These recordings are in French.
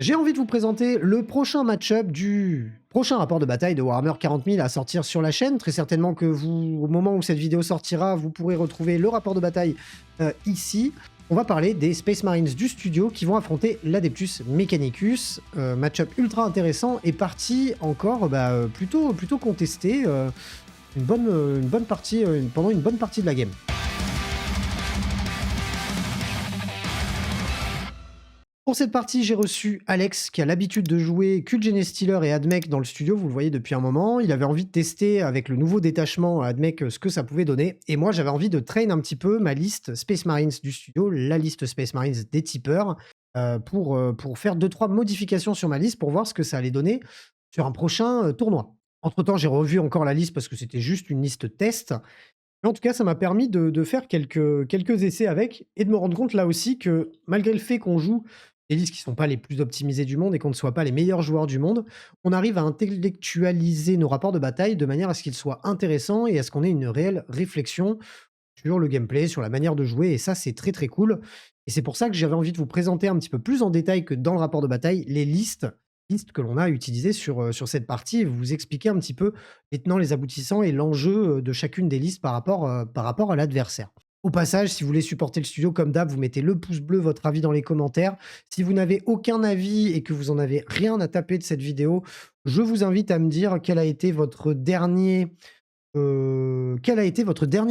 J'ai envie de vous présenter le prochain match-up du prochain rapport de bataille de Warhammer 40 000 à sortir sur la chaîne. Très certainement que vous, au moment où cette vidéo sortira, vous pourrez retrouver le rapport de bataille ici. On va parler des Space Marines du studio qui vont affronter l'Adeptus Mechanicus. Match-up ultra intéressant et parti encore plutôt contesté. Une bonne partie, pendant une bonne partie de la game. Pour cette partie, j'ai reçu Alex, qui a l'habitude de jouer Cult Genestealer et Admech dans le studio, vous le voyez depuis un moment. Il avait envie de tester avec le nouveau détachement Admech ce que ça pouvait donner. Et moi, j'avais envie de train un petit peu ma liste Space Marines du studio, la liste Space Marines des tipeurs, pour faire 2-3 modifications sur ma liste pour voir ce que ça allait donner sur un prochain tournoi. Entre-temps, j'ai revu encore la liste parce que c'était juste une liste test. Mais en tout cas, ça m'a permis de faire quelques essais avec et de me rendre compte là aussi que malgré le fait qu'on joue des listes qui ne sont pas les plus optimisées du monde et qu'on ne soit pas les meilleurs joueurs du monde, on arrive à intellectualiser nos rapports de bataille de manière à ce qu'ils soient intéressants et à ce qu'on ait une réelle réflexion sur le gameplay, sur la manière de jouer. Et ça, c'est très très cool. Et c'est pour ça que j'avais envie de vous présenter un petit peu plus en détail que dans le rapport de bataille les listes que l'on a utilisées sur cette partie et vous expliquer un petit peu les tenants, les aboutissants et l'enjeu de chacune des listes par rapport à l'adversaire. Au passage, si vous voulez supporter le studio comme d'hab, vous mettez le pouce bleu, votre avis dans les commentaires. Si vous n'avez aucun avis et que vous en avez rien à taper de cette vidéo, je vous invite à me dire quel a été votre dernier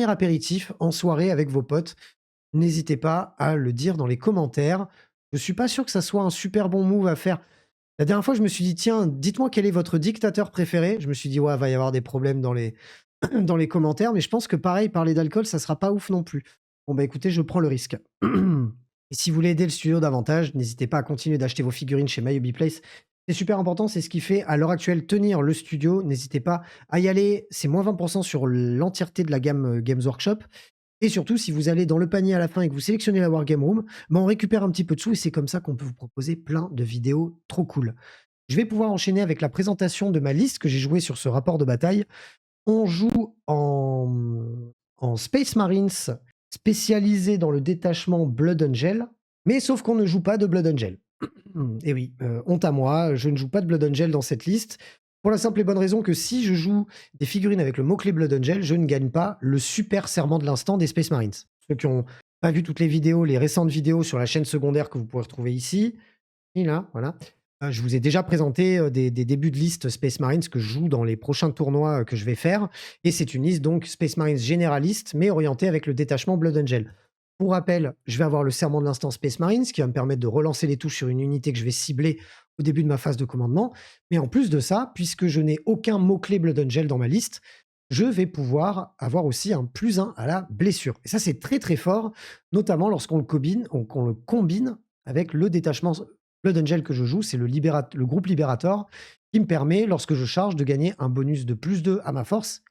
apéritif en soirée avec vos potes. N'hésitez pas à le dire dans les commentaires. Je suis pas sûr que ça soit un super bon move à faire. La dernière fois, je me suis dit: «Tiens, dites-moi quel est votre dictateur préféré?» Je me suis dit: «Ouais, va y avoir des problèmes dans les dans les commentaires», mais je pense que pareil, parler d'alcool, ça sera pas ouf non plus. Bon, bah, écoutez, je prends le risque. Et si vous voulez aider le studio davantage, n'hésitez pas à continuer d'acheter vos figurines chez MyHobbyPlace. C'est super important, c'est ce qui fait à l'heure actuelle tenir le studio. N'hésitez pas à y aller, c'est moins 20% sur l'entièreté de la gamme, Games Workshop et surtout si vous allez dans le panier à la fin et que vous sélectionnez la Wargame Room, bah, on récupère un petit peu de sous et c'est comme ça qu'on peut vous proposer plein de vidéos trop cool. Je vais pouvoir enchaîner avec la présentation de ma liste que j'ai jouée sur ce rapport de bataille. On joue en Space Marines spécialisé dans le détachement Blood Angel, mais sauf qu'on ne joue pas de Blood Angel. Et oui, honte à moi, je ne joue pas de Blood Angel dans cette liste, pour la simple et bonne raison que si je joue des figurines avec le mot-clé Blood Angel, je ne gagne pas le super serment de l'instant des Space Marines. Ceux qui n'ont pas vu toutes les vidéos, les récentes vidéos sur la chaîne secondaire que vous pourrez retrouver ici, là, voilà. Je vous ai déjà présenté des débuts de liste Space Marines que je joue dans les prochains tournois que je vais faire. Et c'est une liste donc Space Marines généraliste, mais orientée avec le détachement Blood Angel. Pour rappel, je vais avoir le serment de l'instant Space Marines qui va me permettre de relancer les touches sur une unité que je vais cibler au début de ma phase de commandement. Mais en plus de ça, puisque je n'ai aucun mot-clé Blood Angel dans ma liste, je vais pouvoir avoir aussi un +1 à la blessure. Et ça, c'est très très fort, notamment lorsqu'on qu'on le combine avec le détachement Blood Angel que je joue, c'est le groupe Liberator qui me permet, lorsque je charge, de gagner un bonus de +2 à ma force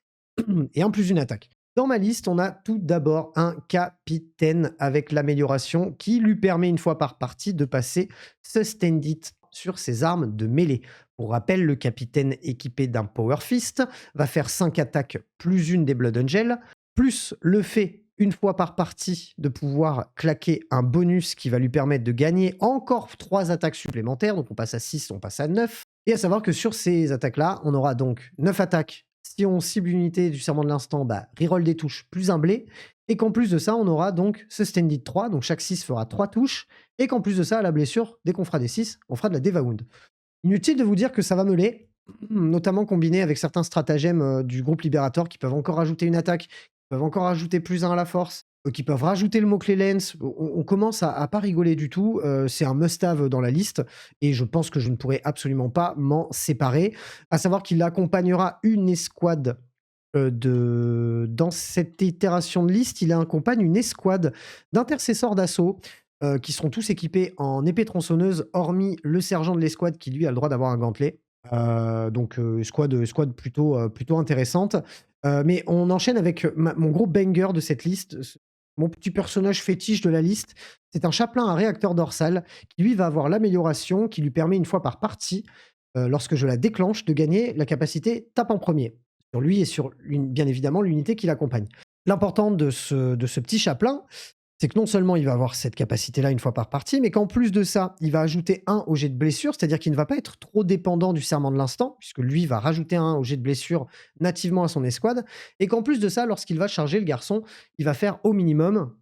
et un +1 attaque. Dans ma liste, on a tout d'abord un capitaine avec l'amélioration qui lui permet une fois par partie de passer Sustained It sur ses armes de mêlée. Pour rappel, le capitaine équipé d'un Power Fist va faire 5 attaques +1 des Blood Angel, plus le fait une fois par partie de pouvoir claquer un bonus qui va lui permettre de gagner encore 3 attaques supplémentaires. Donc on passe à 6, on passe à 9. Et à savoir que sur ces attaques-là, on aura donc 9 attaques. Si on cible une unité du serment de l'instant, bah, reroll des touches plus un blé. Et qu'en plus de ça, on aura donc Sustained 3, donc chaque 6 fera 3 touches. Et qu'en plus de ça, à la blessure, dès qu'on fera des 6, on fera de la Devawound. Inutile de vous dire que ça va meuler, notamment combiné avec certains stratagèmes du groupe Libérateur qui peuvent encore ajouter une attaque, peuvent encore ajouter +1 à la force, qui peuvent rajouter le mot-clé Lens. On commence à pas rigoler du tout. C'est un must-have dans la liste et je pense que je ne pourrai absolument pas m'en séparer. À savoir qu'il accompagnera une escouade dans cette itération de liste, il accompagne une escouade d'intercesseurs d'assaut qui seront tous équipés en épée tronçonneuse, hormis le sergent de l'escouade qui, lui, a le droit d'avoir un gantelet. Donc, escouade plutôt intéressante. Mais on enchaîne avec mon gros banger de cette liste, mon petit personnage fétiche de la liste. C'est un chaplain à réacteur dorsal qui, lui, va avoir l'amélioration qui lui permet une fois par partie, lorsque je la déclenche, de gagner la capacité tape en premier sur lui et sur, bien évidemment, l'unité qui l'accompagne. L'important de ce petit chaplain, c'est que non seulement il va avoir cette capacité-là une fois par partie, mais qu'en plus de ça, il va ajouter un au jet de blessure, c'est-à-dire qu'il ne va pas être trop dépendant du serment de l'instant, puisque lui va rajouter un au jet de blessure nativement à son escouade, et qu'en plus de ça, lorsqu'il va charger le garçon, il va faire au minimum,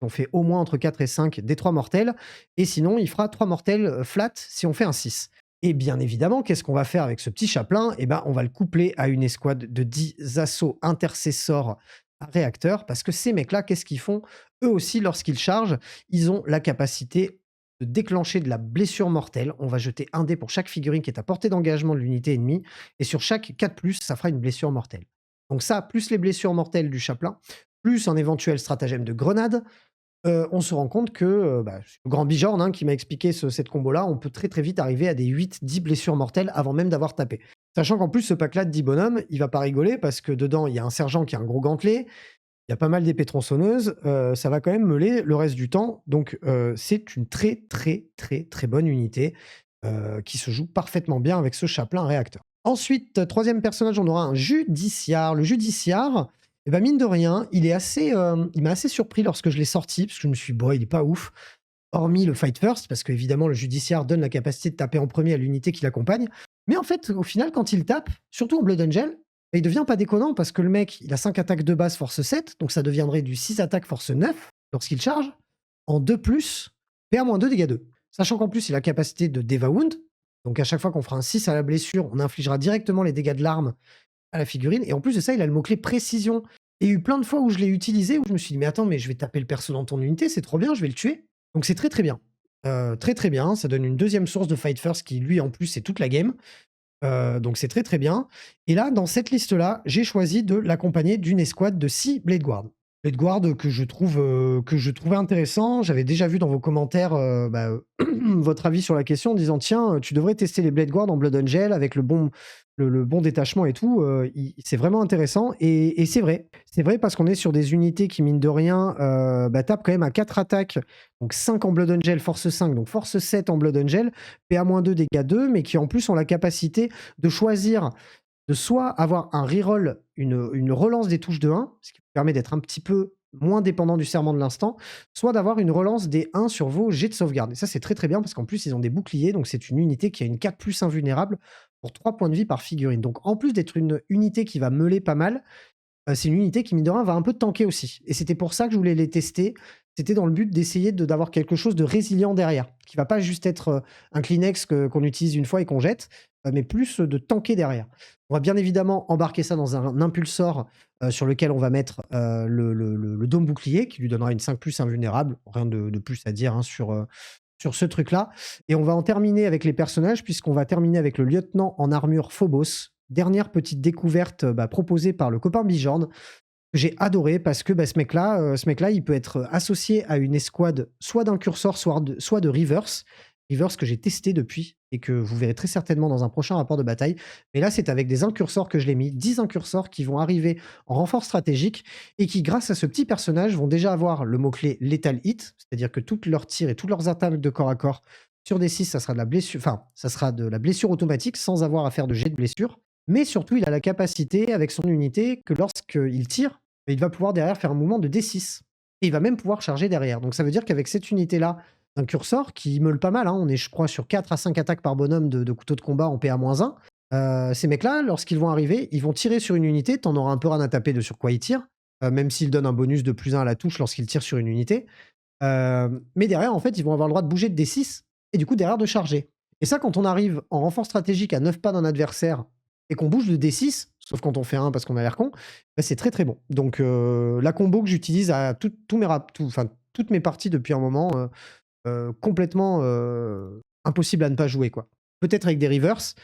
on fait au moins entre 4 et 5 des 3 mortels, et sinon il fera 3 mortels flat si on fait un 6. Et bien évidemment, qu'est-ce qu'on va faire avec ce petit chaplain? Eh ben, on va le coupler à une escouade de 10 assauts intercessors à réacteur, parce que ces mecs-là, qu'est-ce qu'ils font? Eux aussi, lorsqu'ils chargent, ils ont la capacité de déclencher de la blessure mortelle. On va jeter un dé pour chaque figurine qui est à portée d'engagement de l'unité ennemie, et sur chaque 4+, ça fera une blessure mortelle. Donc ça, plus les blessures mortelles du chaplain, plus un éventuel stratagème de grenade, on se rend compte que, bah, c'est le grand Bijorn, hein, qui m'a expliqué cette combo-là, on peut très, très vite arriver à des 8-10 blessures mortelles avant même d'avoir tapé. Sachant qu'en plus, ce pack-là de 10 bonhommes, il va pas rigoler parce que dedans, il y a un sergent qui a un gros gantelet, il y a pas mal d'épées tronçonneuses, ça va quand même meuler le reste du temps. Donc, c'est une très, très, très, très bonne unité, qui se joue parfaitement bien avec ce chaplain réacteur. Ensuite, 3e personnage, on aura un judiciaire. Le judiciaire, et bah, mine de rien, il m'a assez surpris lorsque je l'ai sorti, parce que je me suis dit: «Bon, il est pas ouf». Hormis le fight first, parce qu'évidemment, le judiciaire donne la capacité de taper en premier à l'unité qui l'accompagne. Mais en fait, au final, quand il tape, surtout en Blood Angel, bah, il devient pas déconnant parce que le mec, il a 5 attaques de base force 7, donc ça deviendrait du 6 attaques force 9 lorsqu'il charge, en 2+, PA-2 dégâts 2. Sachant qu'en plus, il a la capacité de Deva Wound, donc à chaque fois qu'on fera un 6 à la blessure, on infligera directement les dégâts de l'arme à la figurine. Et en plus de ça, il a le mot-clé précision. Et il y a eu plein de fois où je l'ai utilisé, où je me suis dit: «Mais attends, mais je vais taper le perso dans ton unité, c'est trop bien, je vais le tuer». Donc c'est très, très bien. Très, très bien, ça donne une 2e source de fight first qui, lui, en plus, c'est toute la game. Donc c'est très, très bien. Et là, dans cette liste-là, j'ai choisi de l'accompagner d'une escouade de 6 Blade Guard. Blade Guard que je trouvais intéressant. J'avais déjà vu dans vos commentaires, votre avis sur la question en disant: «Tiens, tu devrais tester les Blade Guard en Blood Angel avec le bon détachement et tout, c'est vraiment intéressant». Et c'est vrai. C'est vrai parce qu'on est sur des unités qui, mine de rien, tapent quand même à 4 attaques, donc 5 en Blood Angel, force 5, donc force 7 en Blood Angel, PA-2, dégâts 2, mais qui en plus ont la capacité de choisir de soit avoir un reroll, une relance des touches de 1, ce qui permet d'être un petit peu moins dépendant du serment de l'instant, soit d'avoir une relance des 1 sur vos jets de sauvegarde. Et ça, c'est très très bien parce qu'en plus, ils ont des boucliers, donc c'est une unité qui a une 4+ invulnérable pour 3 points de vie par figurine. Donc en plus d'être une unité qui va meuler pas mal, c'est une unité qui, mine de rien, va un peu tanker aussi. Et c'était pour ça que je voulais les tester. C'était dans le but d'essayer d'avoir quelque chose de résilient derrière, qui va pas juste être un Kleenex qu'on utilise une fois et qu'on jette, mais plus de tanker derrière. On va bien évidemment embarquer ça dans un impulsor sur lequel on va mettre le dôme bouclier, qui lui donnera une 5+ invulnérable. Rien de plus à dire, hein, sur ce truc-là. Et on va en terminer avec les personnages, puisqu'on va terminer avec le lieutenant en armure Phobos. Dernière petite découverte proposée par le copain Bijorn, que j'ai adoré parce que ce mec-là, il peut être associé à une escouade soit d'incursors, soit de reverse. Reverse que j'ai testé depuis et que vous verrez très certainement dans un prochain rapport de bataille. Mais là, c'est avec des incursors que je l'ai mis, 10 incursors qui vont arriver en renfort stratégique et qui, grâce à ce petit personnage, vont déjà avoir le mot-clé Lethal Hit, c'est-à-dire que toutes leurs tirs et toutes leurs attaques de corps à corps sur des 6, ça sera de la blessure, enfin, ça sera de la blessure automatique sans avoir à faire de jet de blessure. Mais surtout, il a la capacité, avec son unité, que lorsqu'il tire, il va pouvoir derrière faire un mouvement de D6. Et il va même pouvoir charger derrière. Donc ça veut dire qu'avec cette unité-là, un cursor qui meule pas mal, hein, on est, je crois, sur 4 à 5 attaques par bonhomme de couteau de combat en PA-1. Ces mecs-là, lorsqu'ils vont arriver, ils vont tirer sur une unité, t'en auras un peu rien à taper de sur quoi ils tirent, même s'ils donnent un bonus de +1 à la touche lorsqu'ils tirent sur une unité. Mais derrière, en fait, ils vont avoir le droit de bouger de D6 et du coup, derrière, de charger. Et ça, quand on arrive en renfort stratégique à 9 pas d'un adversaire et qu'on bouge de D6, sauf quand on fait 1 parce qu'on a l'air con, bah, c'est très très bon. Donc, la combo que j'utilise à toutes mes parties depuis un moment, complètement impossible à ne pas jouer, quoi. Peut-être avec des reverse,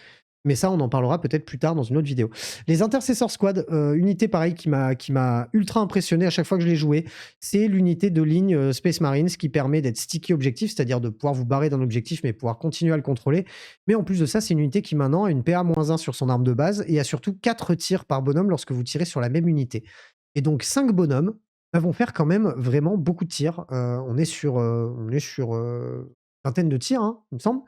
mais ça, on en parlera peut-être plus tard dans une autre vidéo. Les Intercessor Squad, unité pareil qui m'a ultra impressionné à chaque fois que je l'ai joué, c'est l'unité de ligne Space Marines qui permet d'être sticky objectif, c'est-à-dire de pouvoir vous barrer d'un objectif mais pouvoir continuer à le contrôler. Mais en plus de ça, c'est une unité qui maintenant a une PA-1 sur son arme de base et a surtout 4 tirs par bonhomme lorsque vous tirez sur la même unité. Et donc 5 bonhommes vont faire quand même vraiment beaucoup de tirs. On est sur vingtaine de tirs, hein, il me semble.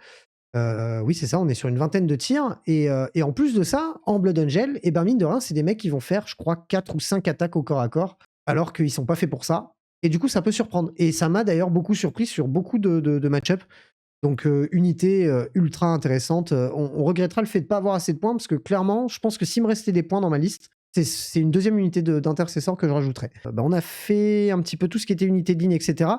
Oui, c'est ça, on est sur une vingtaine de tirs et en plus de ça, en Blood Angel, et ben, mine de rien, c'est des mecs qui vont faire, je crois, 4 ou 5 attaques au corps à corps, alors qu'ils sont pas faits pour ça. et du coup, ça peut surprendre. Et ça m'a d'ailleurs beaucoup surpris sur beaucoup de match-up. Donc, unité ultra intéressante. On regrettera le fait de ne pas avoir assez de points parce que clairement, je pense que s'il me restait des points dans ma liste, c'est une deuxième unité d'intercesseur que je rajouterais. Bah, on a fait un petit peu tout ce qui était unité de ligne, etc.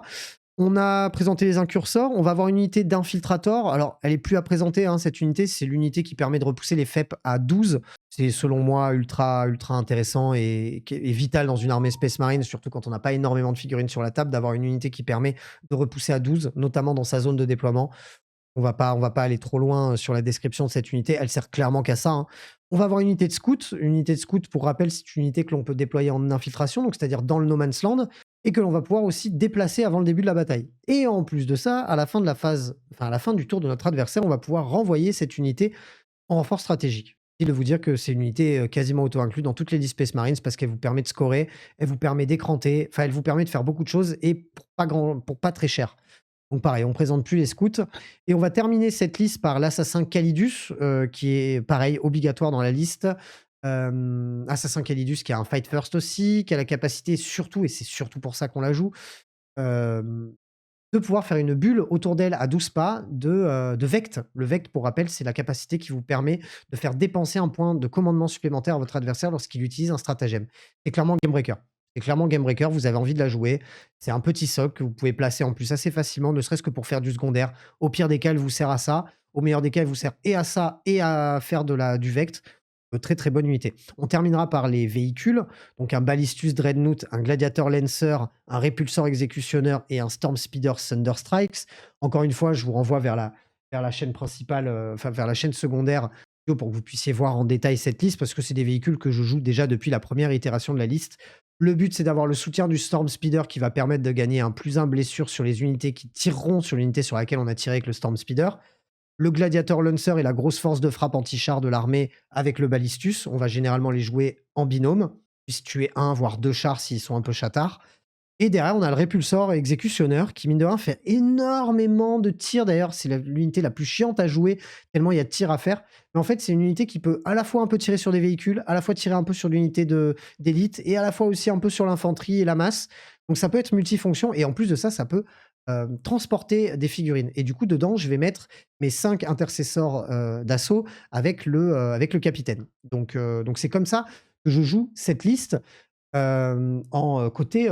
On a présenté les incursors. On va avoir une unité d'infiltrator. Alors, elle est plus à présenter, hein, cette unité. C'est l'unité qui permet de repousser les FEP à 12. C'est, selon moi, ultra intéressant et vital dans une armée Space Marine, surtout quand on n'a pas énormément de figurines sur la table, d'avoir une unité qui permet de repousser à 12, notamment dans sa zone de déploiement. On va pas aller trop loin sur la description de cette unité. Elle sert clairement qu'à ça, hein. On va avoir une unité de scout. Une unité de scout, pour rappel, c'est une unité que l'on peut déployer en infiltration, donc c'est-à-dire dans le No Man's Land, et que l'on va pouvoir aussi déplacer avant le début de la bataille. Et en plus de ça, à la fin de la phase, enfin à la fin du tour de notre adversaire, on va pouvoir renvoyer cette unité en renfort stratégique. Et de vous dire que c'est une unité quasiment auto-inclus dans toutes les listes Space Marines parce qu'elle vous permet de scorer, elle vous permet d'écranter, enfin elle vous permet de faire beaucoup de choses et pour pas très cher. Donc pareil, on ne présente plus les scouts. Et on va terminer cette liste par l'assassin Calidus, qui est pareil, obligatoire dans la liste. Assassin Calidus qui a un fight first aussi, qui a la capacité surtout, et c'est surtout pour ça qu'on la joue, de pouvoir faire une bulle autour d'elle à 12 pas de Vect. Le Vect, pour rappel, c'est la capacité qui vous permet de faire dépenser un point de commandement supplémentaire à votre adversaire lorsqu'il utilise un stratagème. C'est clairement Game Breaker. C'est clairement Game Breaker, vous avez envie de la jouer. C'est un petit soc que vous pouvez placer en plus assez facilement, ne serait-ce que pour faire du secondaire. Au pire des cas, elle vous sert à ça. Au meilleur des cas, elle vous sert et à ça et à faire du Vect. Très très bonne unité. On terminera par les véhicules, donc un Ballistus Dreadnought, un Gladiator Lancer, un Répulsor Exécutionneur et un Storm Speeder Thunderstrikes. Encore une fois, je vous renvoie vers la chaîne principale, enfin vers la chaîne secondaire pour que vous puissiez voir en détail cette liste parce que c'est des véhicules que je joue déjà depuis la première itération de la liste. Le but, c'est d'avoir le soutien du Storm Speeder qui va permettre de gagner un +1 blessure sur les unités qui tireront sur l'unité sur laquelle on a tiré avec le Storm Speeder. Le Gladiator Lancer est la grosse force de frappe anti-char de l'armée avec le Ballistus. On va généralement les jouer en binôme, puisse tuer 1 voire 2 chars s'ils sont un peu chatards. Et derrière, on a le Répulsor Exécutionneur qui, mine de rien, fait énormément de tirs. D'ailleurs, c'est l'unité la plus chiante à jouer, tellement il y a de tirs à faire. Mais en fait, c'est une unité qui peut à la fois un peu tirer sur des véhicules, à la fois tirer un peu sur l'unité d'élite, et à la fois aussi un peu sur l'infanterie et la masse. Donc ça peut être multifonction, et en plus de ça, ça peut transporter des figurines. Et du coup, dedans, je vais mettre mes 5 intercesseurs d'assaut avec le capitaine. Donc c'est comme ça que je joue cette liste en côté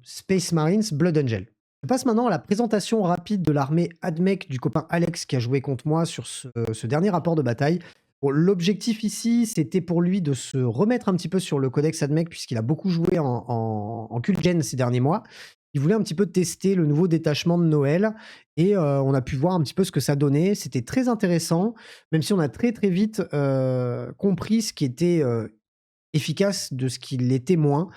Space Marines Blood Angel. Je passe maintenant à la présentation rapide de l'armée AdMech du copain Alex qui a joué contre moi sur ce dernier rapport de bataille. Bon, l'objectif ici, c'était pour lui de se remettre un petit peu sur le codex AdMech puisqu'il a beaucoup joué en Kulgen ces derniers mois. Il voulait un petit peu tester le nouveau détachement de Noël et on a pu voir un petit peu ce que ça donnait. C'était très intéressant, même si on a très très vite compris ce qui était efficace de ce qui l'était moins.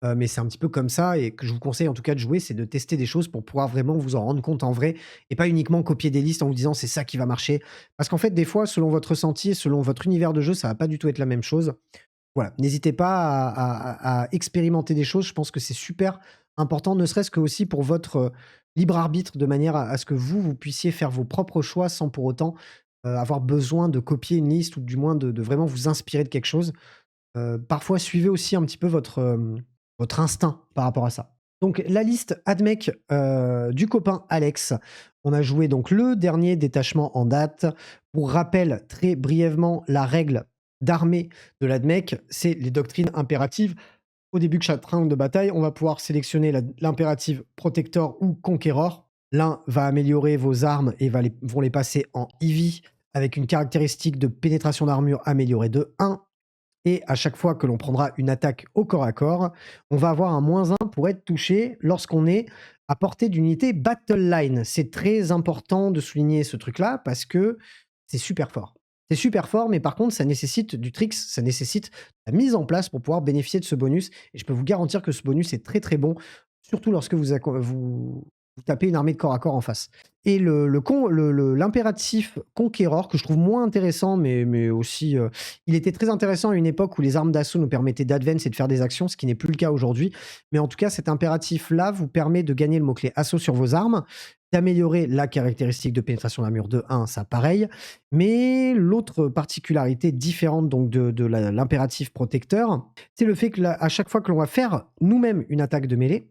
Mais c'est un petit peu comme ça et que je vous conseille en tout cas de jouer, c'est de tester des choses pour pouvoir vraiment vous en rendre compte en vrai et pas uniquement copier des listes en vous disant c'est ça qui va marcher. Parce qu'en fait, des fois, selon votre ressenti et selon votre univers de jeu, ça va pas du tout être la même chose. Voilà, n'hésitez pas à expérimenter des choses. Je pense que c'est super important, ne serait-ce que aussi pour votre libre arbitre, de manière à ce que vous puissiez faire vos propres choix sans pour autant avoir besoin de copier une liste ou du moins de vraiment vous inspirer de quelque chose. Parfois, suivez aussi un petit peu votre instinct par rapport à ça. Donc, la liste AdMech du copain Alex. On a joué donc le dernier détachement en date. Pour rappel, très brièvement, la règle d'armée de l'AdMech, c'est les doctrines impératives. Au début de chaque round de bataille, on va pouvoir sélectionner l'impérative Protector ou Conqueror. L'un va améliorer vos armes et vont les passer en EV avec une caractéristique de pénétration d'armure améliorée de 1. Et à chaque fois que l'on prendra une attaque au corps à corps, on va avoir un -1 pour être touché lorsqu'on est à portée d'unité Battle Line. C'est très important de souligner ce truc-là parce que c'est super fort. C'est super fort, mais par contre, ça nécessite du tricks, ça nécessite la mise en place pour pouvoir bénéficier de ce bonus. Et je peux vous garantir que ce bonus est très très bon, surtout lorsque vous tapez une armée de corps à corps en face. Et l'impératif Conqueror, que je trouve moins intéressant, mais aussi, il était très intéressant à une époque où les armes d'assaut nous permettaient d'advance et de faire des actions, ce qui n'est plus le cas aujourd'hui. Mais en tout cas, cet impératif-là vous permet de gagner le mot-clé assaut sur vos armes. d'améliorer la caractéristique de pénétration d'armure de 1, ça pareil. Mais l'autre particularité différente donc de l'impératif protecteur, c'est le fait que à chaque fois que l'on va faire nous-mêmes une attaque de mêlée,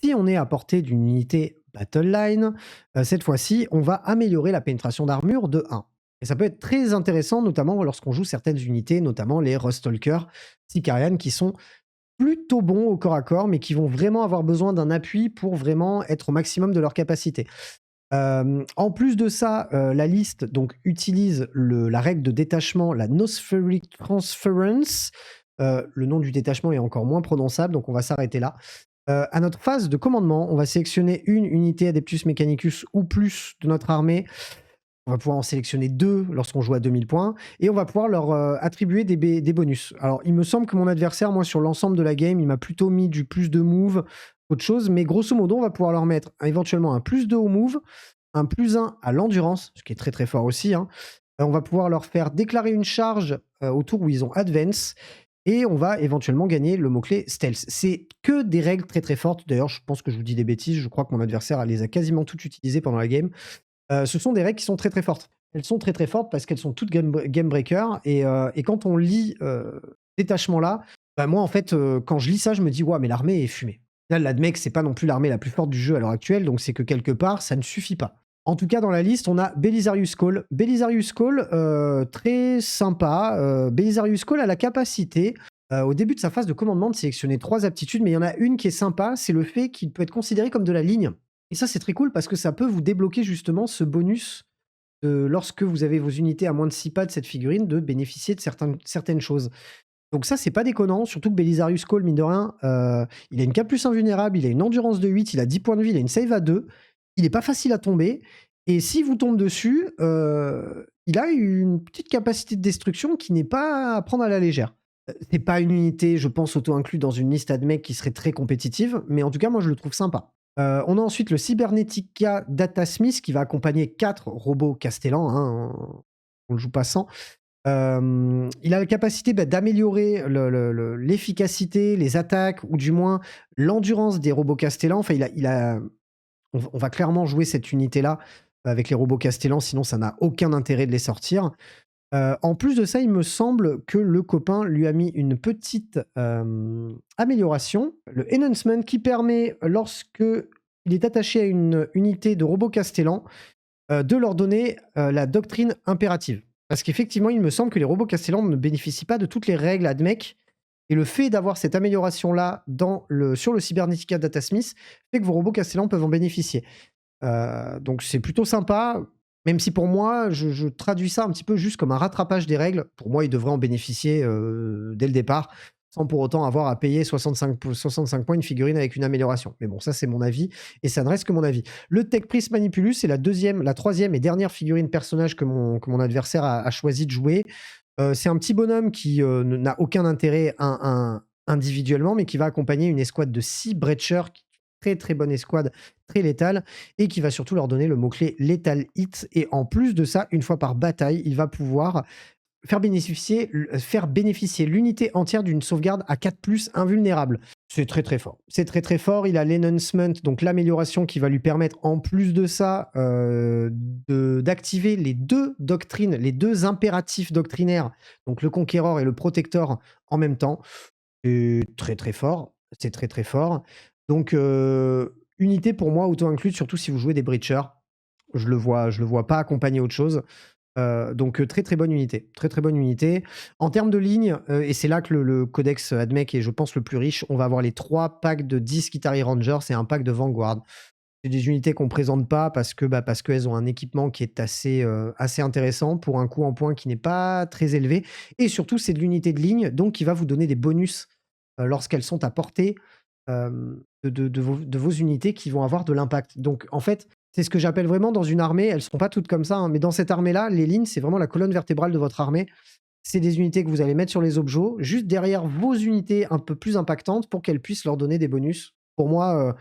si on est à portée d'une unité battle line, cette fois-ci, on va améliorer la pénétration d'armure de 1. Et ça peut être très intéressant, notamment lorsqu'on joue certaines unités, notamment les Rustalkers Sicarian, qui sont plutôt bons au corps à corps, mais qui vont vraiment avoir besoin d'un appui pour vraiment être au maximum de leur capacité. En plus de ça, la liste donc, utilise la règle de détachement, la Nospheric Transference. Le nom du détachement est encore moins prononçable, donc on va s'arrêter là. À notre phase de commandement, on va sélectionner une unité Adeptus Mechanicus ou plus de notre armée. On va pouvoir en sélectionner 2 lorsqu'on joue à 2000 points et on va pouvoir leur attribuer des bonus. Alors, il me semble que mon adversaire, moi, sur l'ensemble de la game, il m'a plutôt mis du plus de move, autre chose, mais grosso modo, on va pouvoir leur mettre éventuellement un plus 2 au move, un plus 1 à l'endurance, ce qui est très très fort aussi. Hein. On va pouvoir leur faire déclarer une charge au tour où ils ont advance et on va éventuellement gagner le mot-clé stealth. C'est que des règles très très fortes. D'ailleurs, je pense que je vous dis des bêtises. Je crois que mon adversaire les a quasiment toutes utilisées pendant la game. Ce sont des règles qui sont très très fortes. Elles sont très très fortes parce qu'elles sont toutes game breaker et quand on lit détachement là, bah moi en fait quand je lis ça je me dis ouais mais l'armée est fumée. Là l'Admech c'est pas non plus l'armée la plus forte du jeu à l'heure actuelle donc c'est que quelque part ça ne suffit pas. En tout cas dans la liste on a Belisarius Cawl. Belisarius Cawl très sympa. Belisarius Cawl a la capacité au début de sa phase de commandement de sélectionner 3 aptitudes mais il y en a une qui est sympa, c'est le fait qu'il peut être considéré comme de la ligne. Et ça, c'est très cool parce que ça peut vous débloquer justement ce bonus lorsque vous avez vos unités à moins de 6 pas de cette figurine, de bénéficier de certaines choses. Donc ça, c'est pas déconnant, surtout que Belisarius Cawl, mine de rien, il a une K plus invulnérable, il a une endurance de 8, il a 10 points de vie, il a une save à 2, il est pas facile à tomber, et s'il vous tombe dessus, il a une petite capacité de destruction qui n'est pas à prendre à la légère. C'est pas une unité, je pense, auto-inclus dans une liste Admech qui serait très compétitive, mais en tout cas, moi, je le trouve sympa. On a ensuite le Cybernetica Datasmith qui va accompagner 4 robots Castellan. Hein, on ne joue pas sans. Il a la capacité d'améliorer l'efficacité, les attaques, ou du moins l'endurance des robots Castellan. Enfin, on va clairement jouer cette unité-là avec les robots Castellan, sinon ça n'a aucun intérêt de les sortir. En plus de ça, il me semble que le copain lui a mis une petite amélioration, le Enhancement, qui permet, lorsque il est attaché à une unité de robots Castellan, de leur donner la doctrine impérative. Parce qu'effectivement, il me semble que les robots Castellan ne bénéficient pas de toutes les règles Admech, et le fait d'avoir cette amélioration-là sur le Cybernetica Datasmith fait que vos robots Castellan peuvent en bénéficier. Donc c'est plutôt sympa. Même si pour moi, je traduis ça un petit peu juste comme un rattrapage des règles. Pour moi, il devrait en bénéficier dès le départ, sans pour autant avoir à payer 65 points une figurine avec une amélioration. Mais bon, ça c'est mon avis, et ça ne reste que mon avis. Le Tech Priest Manipulus, c'est la troisième et dernière figurine personnage que mon adversaire a choisi de jouer. C'est un petit bonhomme qui n'a aucun intérêt individuellement, mais qui va accompagner une escouade de 6 Breachers, très très bonne escouade, très létale, et qui va surtout leur donner le mot-clé Lethal Hit. Et en plus de ça, une fois par bataille, il va pouvoir faire bénéficier l'unité entière d'une sauvegarde à 4+, invulnérable. C'est très très fort. C'est très très fort. Il a l'enhancement, donc l'amélioration qui va lui permettre, en plus de ça, d'activer les 2 doctrines, les 2 impératifs doctrinaires, donc le Conqueror et le Protector en même temps. C'est très très fort. C'est très très fort. Donc, unité pour moi auto-incluse, surtout si vous jouez des Breachers. Je le vois pas accompagner autre chose. Donc, très très bonne unité. Très très bonne unité. En termes de ligne, et c'est là que le codex Admech est, je pense, le plus riche, on va avoir les 3 packs de 10 Skitarii Rangers et un pack de Vanguard. C'est des unités qu'on ne présente pas parce qu'elles ont un équipement qui est assez intéressant pour un coût en points qui n'est pas très élevé. Et surtout, c'est de l'unité de ligne, donc qui va vous donner des bonus lorsqu'elles sont à portée de vos unités qui vont avoir de l'impact. Donc en fait, c'est ce que j'appelle vraiment dans une armée, elles ne seront pas toutes comme ça, hein, mais dans cette armée-là, les lignes, c'est vraiment la colonne vertébrale de votre armée. C'est des unités que vous allez mettre sur les objets, juste derrière vos unités un peu plus impactantes pour qu'elles puissent leur donner des bonus. Pour moi,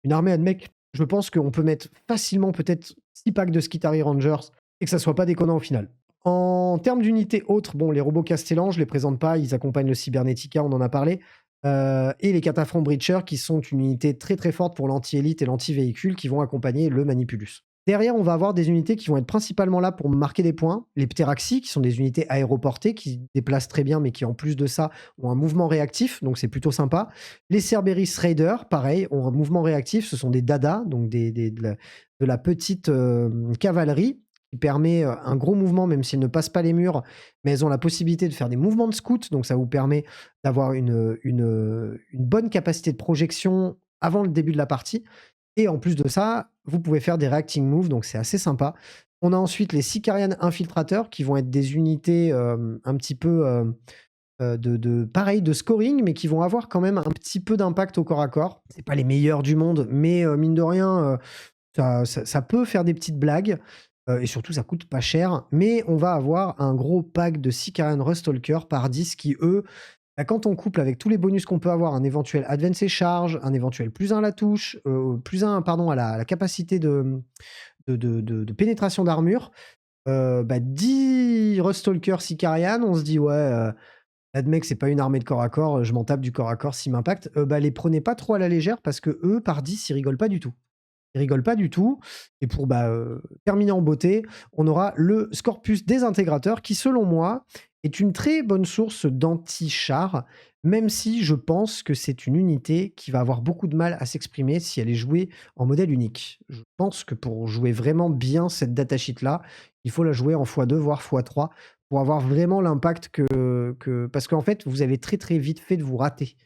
une armée Admech, je pense qu'on peut mettre facilement peut-être 6 packs de Skitarii Rangers et que ça soit pas déconnant au final. En termes d'unités autres, bon, les robots Castellan, je les présente pas, ils accompagnent le Cybernetica, on en a parlé. et les cataphrons Breacher qui sont une unité très très forte pour l'anti-élite et l'anti-véhicule qui vont accompagner le Manipulus. Derrière, on va avoir des unités qui vont être principalement là pour marquer des points. Les Pteraxi, qui sont des unités aéroportées, qui se déplacent très bien, mais qui en plus de ça ont un mouvement réactif, donc c'est plutôt sympa. Les Cerberus Raiders, pareil, ont un mouvement réactif. Ce sont des Dada, donc de la petite cavalerie, qui permet un gros mouvement, même s'ils ne passent pas les murs, mais elles ont la possibilité de faire des mouvements de scout, donc ça vous permet d'avoir une bonne capacité de projection avant le début de la partie. Et en plus de ça, vous pouvez faire des reacting moves, donc c'est assez sympa. On a ensuite les Sicarian Infiltrateurs, qui vont être des unités un petit peu pareil, de scoring, mais qui vont avoir quand même un petit peu d'impact au corps à corps. C'est pas les meilleurs du monde, mais mine de rien, ça peut faire des petites blagues. Et surtout, ça coûte pas cher. Mais on va avoir un gros pack de Sicarian Rustalker par 10 qui, eux, quand on couple avec tous les bonus qu'on peut avoir, un éventuel Advance et Charge, un éventuel +1 à la touche, +1 pardon, à la capacité de pénétration d'armure, 10 Rustalker Sicarian, on se dit ouais, Admec c'est pas une armée de corps à corps, je m'en tape du corps à corps s'il m'impacte. Les prenez pas trop à la légère parce que eux par 10 ils rigolent pas du tout. Ils rigolent pas du tout. Et pour terminer en beauté, on aura le Scorpus Désintégrateur qui, selon moi, est une très bonne source d'anti-char, même si je pense que c'est une unité qui va avoir beaucoup de mal à s'exprimer si elle est jouée en modèle unique. Je pense que pour jouer vraiment bien cette datasheet-là, il faut la jouer en x2, voire x3, pour avoir vraiment l'impact que... Parce qu'en fait, vous avez très très vite fait de vous rater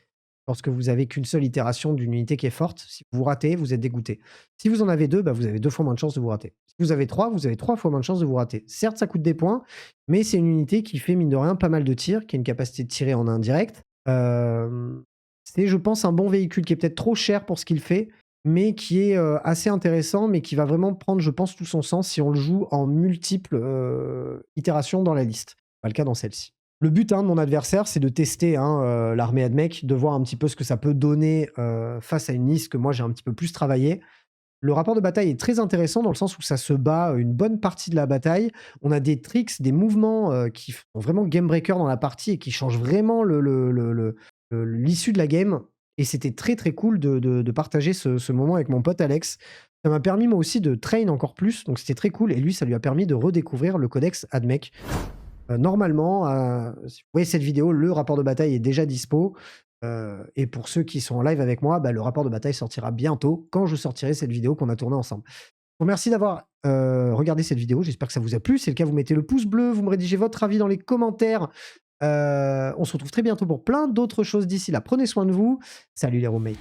lorsque vous avez qu'une seule itération d'une unité qui est forte. Si vous ratez, vous êtes dégoûté. Si vous en avez deux, vous avez 2 fois moins de chances de vous rater. Si vous avez 3, vous avez 3 fois moins de chances de vous rater. Certes, ça coûte des points, mais c'est une unité qui fait, mine de rien, pas mal de tirs, qui a une capacité de tirer en indirect. C'est, je pense, un bon véhicule qui est peut-être trop cher pour ce qu'il fait, mais qui est assez intéressant, mais qui va vraiment prendre, je pense, tout son sens si on le joue en multiples itérations dans la liste. Pas le cas dans celle-ci. Le but de mon adversaire, c'est de tester l'armée Admec, de voir un petit peu ce que ça peut donner face à une liste que moi j'ai un petit peu plus travaillé. Le rapport de bataille est très intéressant dans le sens où ça se bat une bonne partie de la bataille. On a des tricks, des mouvements qui sont vraiment game breaker dans la partie et qui changent vraiment l'issue de la game. Et c'était très très cool de partager ce moment avec mon pote Alex. Ça m'a permis moi aussi de train encore plus, donc c'était très cool. Et lui, ça lui a permis de redécouvrir le codex Admec. Normalement, si vous voyez cette vidéo, le rapport de bataille est déjà dispo. Et pour ceux qui sont en live avec moi, le rapport de bataille sortira bientôt quand je sortirai cette vidéo qu'on a tournée ensemble. Je vous remercie d'avoir regardé cette vidéo. J'espère que ça vous a plu. Si c'est le cas, vous mettez le pouce bleu, vous me rédigez votre avis dans les commentaires. On se retrouve très bientôt pour plein d'autres choses d'ici là. Prenez soin de vous. Salut les roommates.